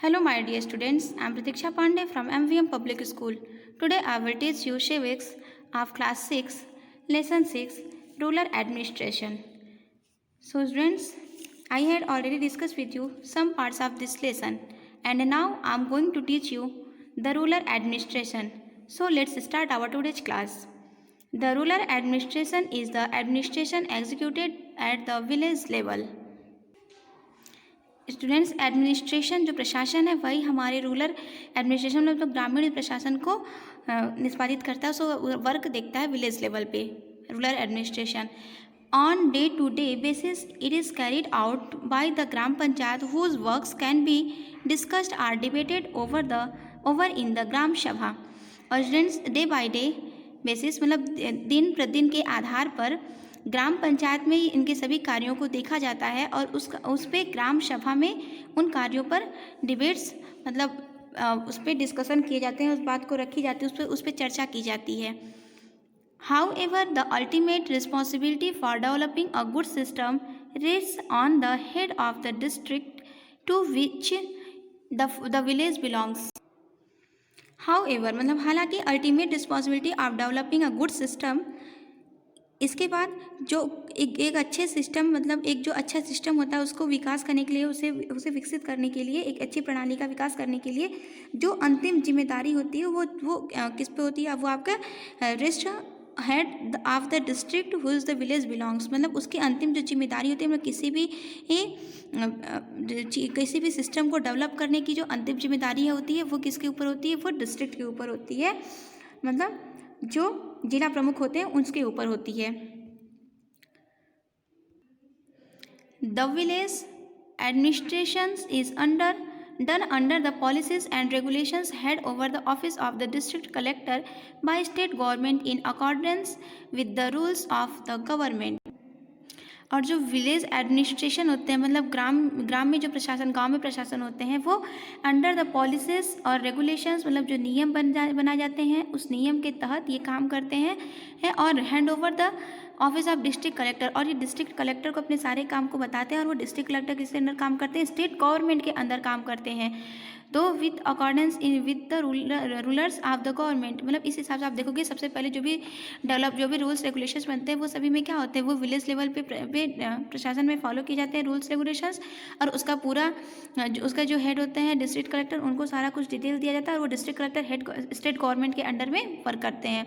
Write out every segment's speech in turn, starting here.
Hello, my dear students. I am Pratiksha Pandey from MVM Public School. Today, I will teach you civics of class 6, lesson 6, rural administration. So, students, I had already discussed with you some parts of this lesson, and now I am going to teach you the rural administration. So, let's start our today's class. The rural administration is the administration executed at the village level. Students, administration जो प्रशासन है वही हमारे rural administration मतलब ग्रामीण प्रशासन को निष्पादित करता है। सो वर्क देखता है विलेज लेवल पे rural administration. On day to day basis it is carried out by the gram panchayat whose works can be discussed or debated over in the gram sabha. और students, day by day basis मतलब दिन प्रतिदिन के आधार पर ग्राम पंचायत में इनके सभी कार्यों को देखा जाता है और उस पे ग्राम सभा में उन कार्यों पर डिबेट्स मतलब उस पर डिस्कशन किए जाते हैं, उस बात को रखी जाती है, उस पर चर्चा की जाती है। However, the ultimate responsibility for developing a good system rests on the head of the district to which the village belongs. However, मतलब हालांकि ultimate responsibility of developing a good system, इसके बाद जो एक अच्छे सिस्टम मतलब एक जो अच्छा सिस्टम होता है उसको विकास करने के लिए उसे विकसित करने के लिए एक अच्छी प्रणाली का विकास करने के लिए जो अंतिम जिम्मेदारी होती है वो किस पे होती है? वो आपका rest head of the district who is the village belongs. मतलब उसकी अंतिम जो जिम्मेदारी होती है मतलब किसी भी सिस्टम को डेवलप करने की जो अंतिम जिम्मेदारी होती है वो किसके ऊपर होती है? वो डिस्ट्रिक्ट के ऊपर होती है, मतलब जो जिला प्रमुख होते हैं उसके ऊपर होती है। The village administration is done under the policies and regulations head over the office of the district collector by state government in accordance with the rules of the government। और जो विलेज एडमिनिस्ट्रेशन होते हैं मतलब ग्राम में जो प्रशासन गांव में प्रशासन होते हैं वो अंडर द पॉलिसीज और रेगुलेशंस मतलब जो नियम बनाए जाते हैं उस नियम के तहत ये काम करते हैं और hand over the office of district collector. और ये डिस्ट्रिक्ट कलेक्टर को अपने सारे काम को बताते हैं और वो डिस्ट्रिक्ट कलेक्टर किसके अंदर काम करते हैं? स्टेट गवर्नमेंट के अंदर काम करते हैं। तो with accordance with the rulers of the government, मतलब इस हिसाब से आप देखोगे सबसे पहले जो भी रूल्स रेगुलेशंस बनते हैं वो सभी में क्या होते हैं? वो विलेज लेवल पे प्रशासन में फॉलो किए जाते हैं रूल्स रेगुलेशंस। और उसका जो हेड होते हैं डिस्ट्रिक्ट कलेक्टर, उनको सारा कुछ डिटेल दिया जाता है और वो district collector head state government के अंडर में वर्क करते हैं।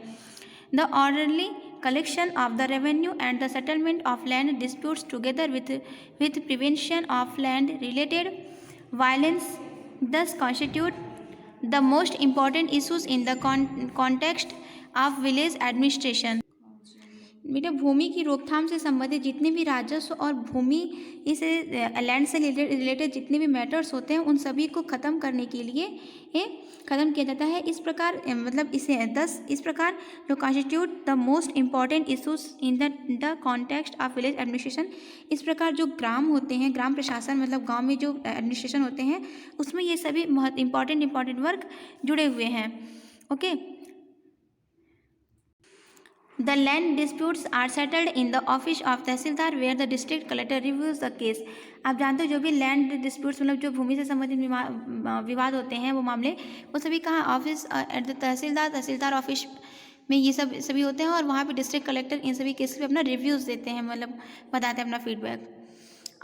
The orderly collection of the revenue and the settlement of land disputes together with prevention of land related violence thus constitute the most important issues in the context of village administration। बेटा, भूमि की रोकथाम से संबंधित जितने भी राजस्व और भूमि इस लैंड से रिलेटेड जितने भी मैटर्स होते हैं उन सभी को ख़त्म करने के लिए ख़त्म किया जाता है। इस प्रकार मतलब इस प्रकार जो constitute the most important issues in the context of village administration. इस प्रकार जो ग्राम होते हैं, ग्राम प्रशासन मतलब गांव में जो एडमिनिस्ट्रेशन होते हैं उसमें ये सभी बहुत इम्पॉर्टेंट वर्क जुड़े हुए हैं। Okay, The land disputes are settled in the office of tehsildar where the district collector reviews the case। आप जानते हो जो भी लैंड डिस्प्यूट्स मतलब जो भूमि से संबंधित विवाद होते हैं वो मामले वो सभी कहाँ? Office at the tehsildar office में ये सभी होते हैं और वहाँ पे डिस्ट्रिक्ट कलेक्टर इन सभी केसेस पे अपना रिव्यूज़ देते हैं, मतलब बताते हैं अपना feedback.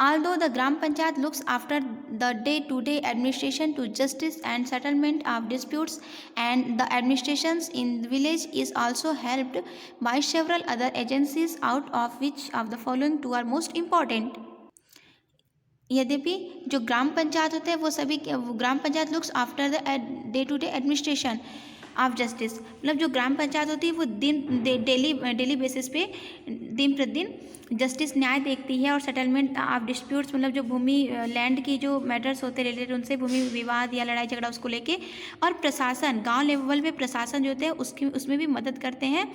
Although the Gram Panchayat looks after the day-to-day administration to justice and settlement of disputes, and the administrations in the village is also helped by several other agencies, out of which of the following two are most important। यद्यपि जो ग्राम पंचायत होते हैं वो सभी gram panchayat looks after the day to day administration of justice, मतलब जो ग्राम पंचायत होती है वो डेली बेसिस पे दिन प्रतिदिन जस्टिस न्याय देखती है और सेटलमेंट ऑफ डिस्प्यूट्स मतलब जो भूमि लैंड की जो मैटर्स होते हैं रिलेटेड उनसे भूमि विवाद या लड़ाई झगड़ा उसको लेके, और प्रशासन गांव लेवल पे प्रशासन जो होते हैं उसमें भी मदद करते हैं।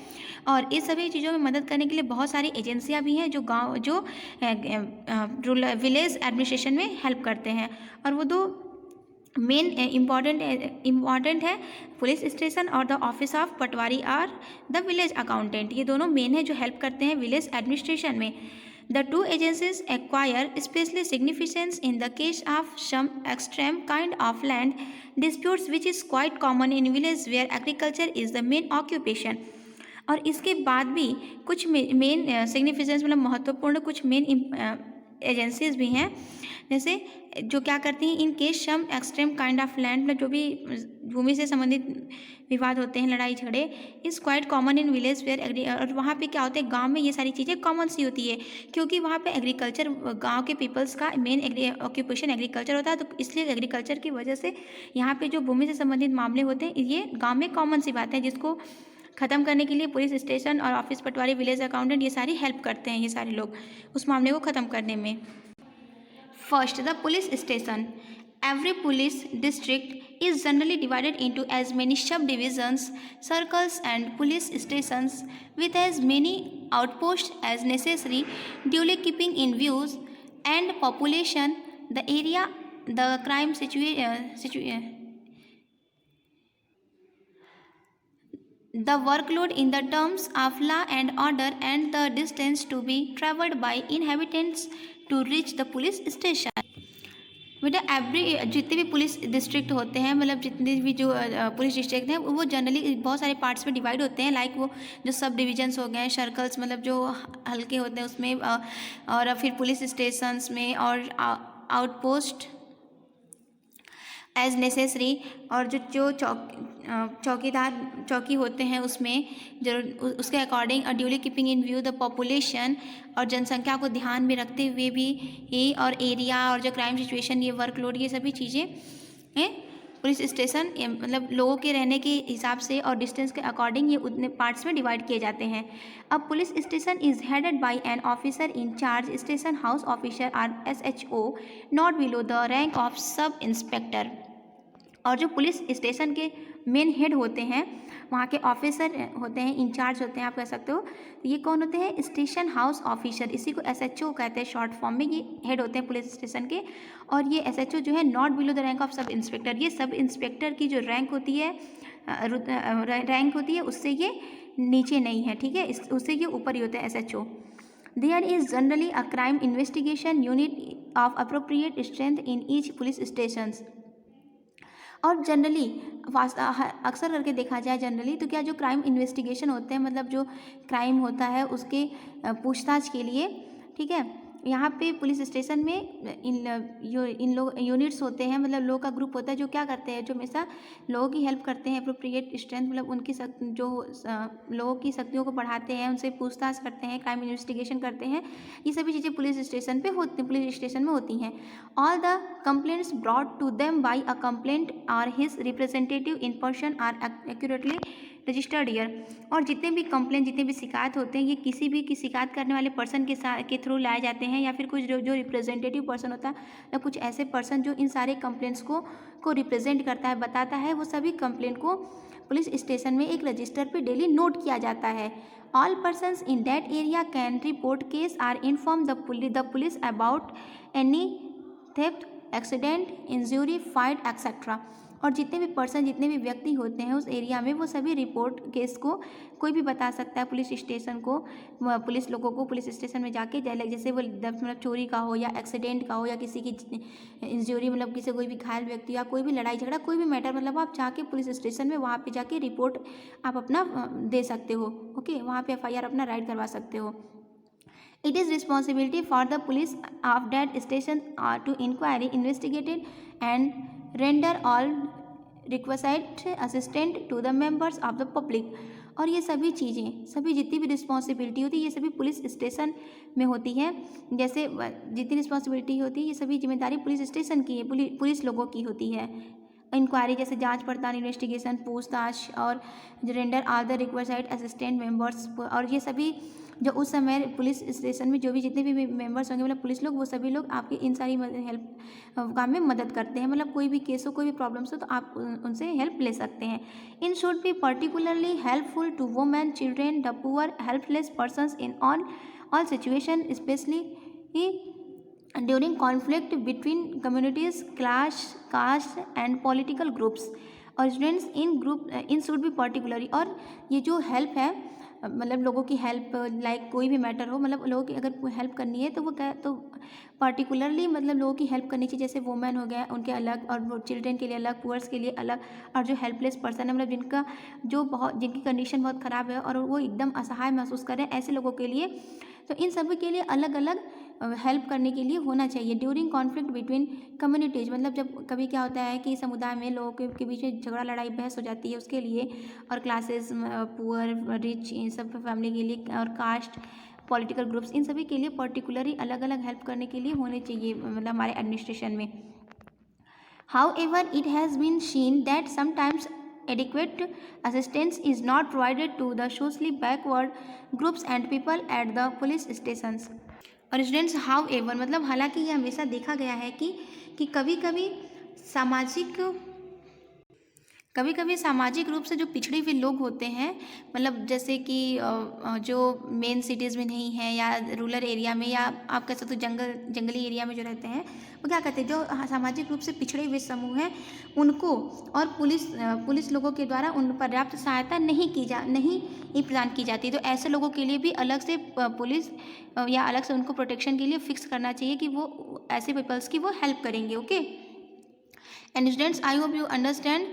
और इस सभी चीज़ों में मदद करने के लिए बहुत सारी एजेंसियां भी हैं जो विलेज एडमिनिस्ट्रेशन में हेल्प करते हैं। और वो दो मेन इम्पॉर्टेंट है पुलिस स्टेशन और द ऑफिस ऑफ पटवारी और द विलेज अकाउंटेंट। ये दोनों मेन है जो हेल्प करते हैं विलेज एडमिनिस्ट्रेशन में। The two agencies acquire especially significance in the case of some extreme kind of land disputes which is quite common in villages where agriculture is the main occupation. और इसके बाद भी कुछ main significance मतलब महत्वपूर्ण कुछ main agencies भी हैं, जैसे जो क्या करती हैं in case some extreme kind of land, मतलब जो भी भूमि से संबंधित विवाद होते हैं, लड़ाई झगड़े, is quite common in village where, और वहाँ पे क्या होता है गांव में ये सारी चीज़ें कॉमन सी होती है क्योंकि वहाँ पे एग्रीकल्चर गांव के पीपल्स का मेन ऑक्यूपेशन एग्रीकल्चर होता है, तो इसलिए एग्रीकल्चर की वजह से यहाँ पे जो भूमि से संबंधित मामले होते हैं ये गाँव में कॉमन सी बात है, जिसको ख़त्म करने के लिए पुलिस स्टेशन और ऑफिस पटवारी विलेज अकाउंटेंट ये सारी हेल्प करते हैं, ये सारे लोग उस मामले को ख़त्म करने में। First, the police station. Every police district is generally divided into as many subdivisions, circles and police stations with as many outposts as necessary, duly keeping in views and population the area, the crime the workload in the terms of law and order and the distance to be travelled by inhabitants to reach the police station. बेटा जितने भी police district होते हैं, मतलब जितने भी जो police district हैं वो जनरली बहुत सारे पार्ट्स में डिवाइड होते हैं, लाइक वो जो सब डिविजन्स हो गए, सर्कल्स मतलब जो हल्के होते हैं उसमें, और फिर पुलिस स्टेशंस में, और आउटपोस्ट एज नेसेसरी, और जो चौकी होते हैं उसमें जो उसके अकॉर्डिंग, और duly keeping in view the population, और जनसंख्या को ध्यान में रखते हुए भी ये, और एरिया, और जो क्राइम सिचुएशन, ये वर्कलोड, ये सभी चीज़ें हैं पुलिस स्टेशन मतलब लोगों के रहने के हिसाब से और डिस्टेंस के अकॉर्डिंग ये उतने पार्ट्स में डिवाइड किए जाते हैं। अब police station is headed by an officer in charge, station house officer or SHO, not below the rank of sub inspector. और जो पुलिस स्टेशन के मेन हेड होते हैं, वहाँ के ऑफिसर होते हैं, इंचार्ज होते हैं, आप कह सकते हो, ये कौन होते हैं? स्टेशन हाउस ऑफिसर, इसी को SHO कहते हैं शॉर्ट फॉर्म में। ये हेड होते हैं पुलिस स्टेशन के, और ये SHO जो है not below the rank of sub inspector, ये सब इंस्पेक्टर की जो रैंक होती है उससे ये नीचे नहीं है, ठीक है, उससे ये ऊपर ही होते हैं SHO। There is generally a crime investigation unit of appropriate strength in each police station. और जनरली अक्सर करके देखा जाए जनरली तो क्या जो क्राइम इन्वेस्टिगेशन होते हैं, मतलब जो क्राइम होता है उसके पूछताछ के लिए, ठीक है, यहाँ पे पुलिस स्टेशन में इन लोग यूनिट्स होते हैं, मतलब लोगों का ग्रुप होता है जो क्या करते हैं, जो हमेशा लोगों की हेल्प करते हैं, अप्रोप्रिएट स्ट्रेंथ मतलब उनकी जो लोगों की शक्तियों को बढ़ाते हैं, उनसे पूछताछ करते हैं, क्राइम इन्वेस्टिगेशन करते हैं, ये सभी चीज़ें पुलिस स्टेशन में होती हैं। All the complaints brought to them by a complaint और his representative in person are accurately registered here. और जितने भी कंप्लेन, जितने भी शिकायत होते हैं, ये किसी भी की शिकायत करने वाले पर्सन के थ्रू लाए जाते हैं, या फिर कुछ जो रिप्रेजेंटेटिव पर्सन होता है, या कुछ ऐसे पर्सन जो इन सारे कंप्लेंट्स को रिप्रेजेंट करता है, बताता है, वो सभी कंप्लेंट को पुलिस स्टेशन में एक रजिस्टर पे डेली नोट किया जाता है। All persons in that area can report case or inform the police about any theft, accident, injury, fight etcetera. और जितने भी पर्सन, जितने भी व्यक्ति होते हैं उस एरिया में, वो सभी रिपोर्ट केस को कोई भी बता सकता है पुलिस स्टेशन को, पुलिस लोगों को पुलिस स्टेशन में जाके, जैसे वो मतलब चोरी का हो या एक्सीडेंट का हो या किसी की इंजरी, मतलब किसी कोई भी घायल व्यक्ति या कोई भी लड़ाई झगड़ा, कोई भी मैटर, मतलब आप जाके पुलिस स्टेशन में वहाँ पे जाके रिपोर्ट आप अपना दे सकते हो, ओके, वहाँ पे FIR अपना राइट करवा सकते हो। It is responsibility for the police of that station to inquiry, investigated and render all requisite assistance to the members of the public। और ये सभी चीज़ें, सभी जितनी भी रिस्पॉन्सिबिलिटी होती है, ये सभी पुलिस स्टेशन में होती है। जैसे जितनी रिस्पॉन्सिबिलिटी होती है, ये सभी जिम्मेदारी पुलिस स्टेशन की है, पुलिस लोगों की होती है। इंक्वायरी जैसे जांच पड़ताल, इन्वेस्टिगेशन, पूछताछ, और render all the required assistant members. और ये सभी जो उस समय पुलिस स्टेशन में जो भी जितने भी मेंबर्स होंगे, मतलब पुलिस लोग, वो सभी लोग आपकी इन सारी हेल्प काम में मदद करते हैं। मतलब कोई भी केस हो, कोई भी प्रॉब्लम्स हो, तो आप उनसे हेल्प ले सकते हैं। इन should be particularly helpful to women, children, the poor, helpless persons in all situation, specially during conflict between communities, class, caste and political groups. और स्टूडेंट्स इन शुड बी पर्टिकुलरली, और ये जो हेल्प है मतलब लोगों की हेल्प, लाइक कोई भी मैटर हो, मतलब लोगों की अगर हेल्प करनी है तो वो क्या, तो पर्टिकुलरली मतलब लोगों की हेल्प करनी चाहिए। जैसे वुमेन हो गया उनके अलग, और वो चिल्ड्रेन के लिए अलग, पुअर्स के लिए अलग, और जो हेल्पलेस पर्सन है मतलब जिनका जो बहुत, जिनकी कंडीशन बहुत ख़राब है और वो एकदम असहाय महसूस कर रहे हैं, ऐसे लोगों के लिए, तो इन सभी के लिए अलग अलग हेल्प करने के लिए होना चाहिए। ड्यूरिंग कॉन्फ्लिक्ट बिटवीन कम्युनिटीज़, मतलब जब कभी क्या होता है कि समुदाय में लोगों के बीच में झगड़ा लड़ाई बहस हो जाती है, उसके लिए, और क्लासेस, पुअर रिच, इन सब फैमिली के लिए, और कास्ट, पॉलिटिकल ग्रुप्स, इन सभी के लिए पर्टिकुलरली अलग अलग हेल्प करने के लिए होने चाहिए, मतलब हमारे एडमिनिस्ट्रेशन में। However, it has been seen that sometimes adequate assistance is not provided to the socially backward groups and people at the police stations. और स्टूडेंट्स, however मतलब हालांकि ये हमेशा देखा गया है कि सामाजिक कभी कभी सामाजिक रूप से जो पिछड़े हुए लोग होते हैं, मतलब जैसे कि जो मेन सिटीज़ में नहीं है, या रूरल एरिया में, या आप कह सकते हो जंगली एरिया में जो रहते हैं, वो क्या कहते हैं, जो सामाजिक रूप से पिछड़े हुए समूह हैं उनको, और पुलिस लोगों के द्वारा उन पर्याप्त सहायता नहीं प्रदान की जाती। तो ऐसे लोगों के लिए भी अलग से पुलिस या अलग से उनको प्रोटेक्शन के लिए फिक्स करना चाहिए कि वो ऐसे पीपल्स की वो हेल्प करेंगे। Okay, and students, I hope you understand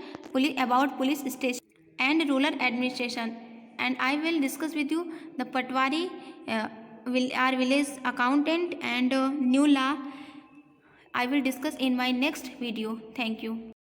about police station and rural administration, and I will discuss with you the Patwari, our village accountant, and new law I will discuss in my next video. Thank you.